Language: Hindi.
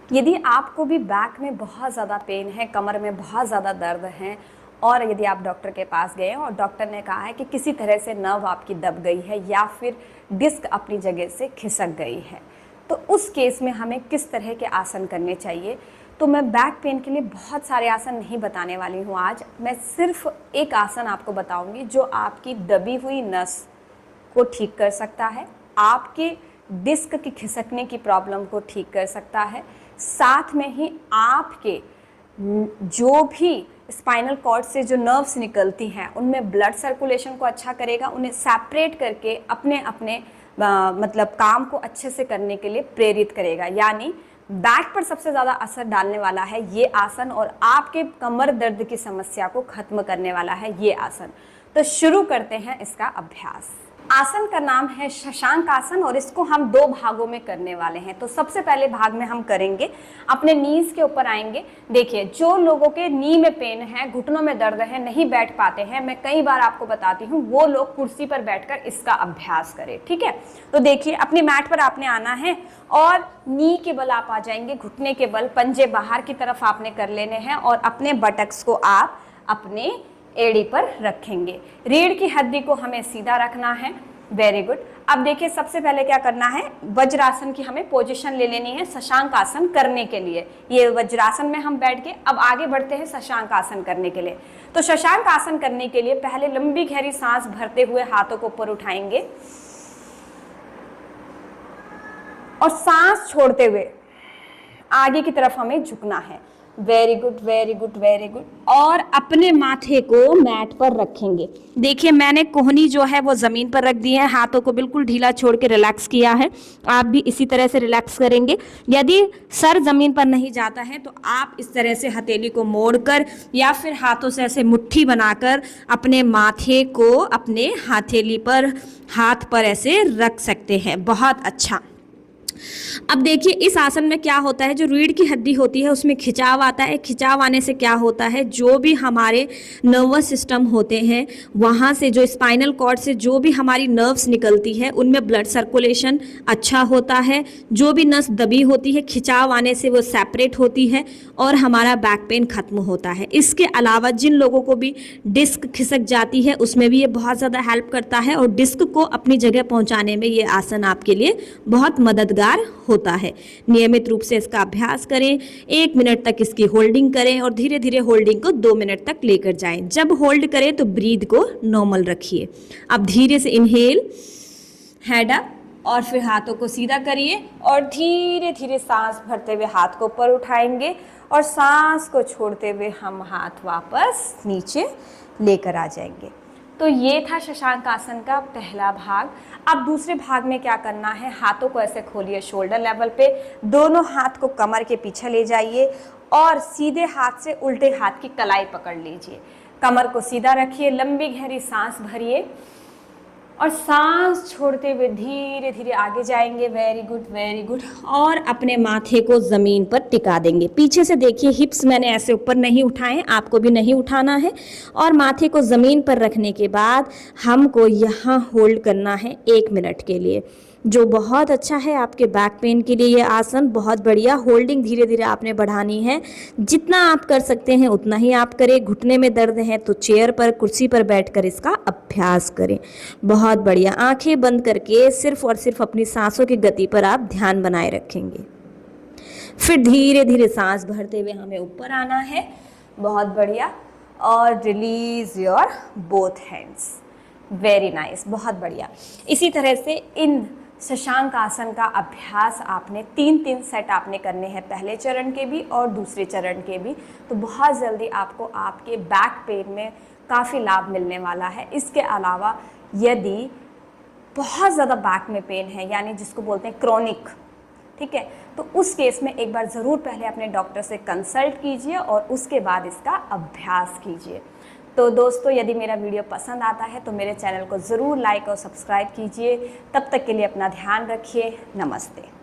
यदि आपको भी बैक में बहुत ज़्यादा पेन है, कमर में बहुत ज़्यादा दर्द है और यदि आप डॉक्टर के पास गए और डॉक्टर ने कहा है कि किसी तरह से नर्व आपकी दब गई है या फिर डिस्क अपनी जगह से खिसक गई है, तो उस केस में हमें किस तरह के आसन करने चाहिए। तो मैं बैक पेन के लिए बहुत सारे आसन नहीं बताने वाली हूँ आज, मैं सिर्फ एक आसन आपको बताऊँगी जो आपकी दबी हुई नस को ठीक कर सकता है, आपके डिस्क की खिसकने की प्रॉब्लम को ठीक कर सकता है, साथ में ही आपके जो भी स्पाइनल कॉर्ड से जो नर्व्स निकलती हैं उनमें ब्लड सर्कुलेशन को अच्छा करेगा, उन्हें सेपरेट करके अपने अपने मतलब काम को अच्छे से करने के लिए प्रेरित करेगा। यानी बैक पर सबसे ज़्यादा असर डालने वाला है ये आसन और आपके कमर दर्द की समस्या को खत्म करने वाला है ये आसन। तो शुरू करते हैं इसका अभ्यास। आसन का नाम है शशांक आसन और इसको हम 2 भागों में करने वाले हैं। तो सबसे पहले भाग में हम करेंगे, अपने नीज के ऊपर आएंगे। देखिए, जो लोगों के नी में पेन है, घुटनों में दर्द है, नहीं बैठ पाते हैं, मैं कई बार आपको बताती हूँ, वो लोग कुर्सी पर बैठकर इसका अभ्यास करें। ठीक है, तो देखिए अपनी मैट पर आपने आना है और नी के बल आप आ जाएंगे, घुटने के बल, पंजे बाहर की तरफ आपने कर लेने हैं और अपने बटक्स को आप अपने एड़ी पर रखेंगे। रीढ़ की हड्डी को हमें सीधा रखना है। Very good. अब देखिए सबसे पहले क्या करना है, वज्रासन की हमें पोजीशन ले लेनी है शशांक आसन करने के लिए। ये वज्रासन में हम बैठ के अब आगे बढ़ते हैं शशांक आसन करने के लिए। तो शशांक आसन करने के लिए पहले लंबी गहरी सांस भरते हुए हाथों को ऊपर उठाएंगे और सांस छोड़ते हुए आगे की तरफ हमें झुकना है। Very good, very good, very good. और अपने माथे को मैट पर रखेंगे। देखिए मैंने कोहनी जो है वो ज़मीन पर रख दी है, हाथों को बिल्कुल ढीला छोड़ के रिलैक्स किया है। आप भी इसी तरह से रिलैक्स करेंगे। यदि सर ज़मीन पर नहीं जाता है तो आप इस तरह से हथेली को मोड़कर या फिर हाथों से ऐसे मुट्ठी बनाकर अपने माथे को अपने हथेली पर, हाथ पर ऐसे रख सकते हैं। बहुत अच्छा। अब देखिए इस आसन में क्या होता है, जो रीढ़ की हड्डी होती है उसमें खिंचाव आता है। खिंचाव आने से क्या होता है, जो भी हमारे नर्वस सिस्टम होते हैं वहाँ से, जो स्पाइनल कॉर्ड से जो भी हमारी नर्व्स निकलती है उनमें ब्लड सर्कुलेशन अच्छा होता है। जो भी नस दबी होती है खिंचाव आने से वो सेपरेट होती है और हमारा बैक पेन खत्म होता है। इसके अलावा जिन लोगों को भी डिस्क खिसक जाती है उसमें भी ये बहुत ज़्यादा हेल्प करता है और डिस्क को अपनी जगह पहुँचाने में ये आसन आपके लिए बहुत मददगार होता है। नियमित रूप से इसका अभ्यास करें। 1 मिनट तक इसकी होल्डिंग करें और धीरे धीरे होल्डिंग को 2 मिनट तक लेकर जाएं। जब होल्ड करें तो ब्रीथ को नॉर्मल रखिए। अब धीरे से इनहेल, हेड अप और फिर हाथों को सीधा करिए और धीरे धीरे सांस भरते हुए हाथ को ऊपर उठाएंगे और सांस को छोड़ते हुए हम हाथ वापस नीचे लेकर आ जाएंगे। तो ये था शशांक आसन का पहला भाग। अब दूसरे भाग में क्या करना है, हाथों को ऐसे खोलिए शोल्डर लेवल पे, दोनों हाथ को कमर के पीछे ले जाइए और सीधे हाथ से उल्टे हाथ की कलाई पकड़ लीजिए। कमर को सीधा रखिए, लंबी गहरी सांस भरिए और सांस छोड़ते हुए धीरे धीरे आगे जाएंगे। Very good, very good. और अपने माथे को ज़मीन पर टिका देंगे। पीछे से देखिए हिप्स मैंने ऐसे ऊपर नहीं उठाए, आपको भी नहीं उठाना है। और माथे को ज़मीन पर रखने के बाद हमको यहाँ होल्ड करना है 1 मिनट के लिए, जो बहुत अच्छा है आपके बैक पेन के लिए। ये आसन बहुत बढ़िया। होल्डिंग धीरे धीरे आपने बढ़ानी है, जितना आप कर सकते हैं उतना ही आप करें। घुटने में दर्द है तो चेयर पर, कुर्सी पर बैठकर इसका अभ्यास करें। बहुत बढ़िया। आंखें बंद करके सिर्फ और सिर्फ अपनी सांसों की गति पर आप ध्यान बनाए रखेंगे। फिर धीरे धीरे सांस भरते हुए हमें ऊपर आना है। बहुत बढ़िया। और release your both hands. Very nice, बहुत बढ़िया। इसी तरह से इन शशांक आसन का अभ्यास आपने 3-3 सेट आपने करने हैं, पहले चरण के भी और दूसरे चरण के भी। तो बहुत जल्दी आपको आपके बैक पेन में काफ़ी लाभ मिलने वाला है। इसके अलावा यदि बहुत ज़्यादा बैक में पेन है, यानी जिसको बोलते हैं क्रॉनिक, ठीक है, तो उस केस में एक बार ज़रूर पहले अपने डॉक्टर से कंसल्ट कीजिए और उसके बाद इसका अभ्यास कीजिए। तो दोस्तों यदि मेरा वीडियो पसंद आता है तो मेरे चैनल को ज़रूर लाइक और सब्सक्राइब कीजिए। तब तक के लिए अपना ध्यान रखिए। नमस्ते।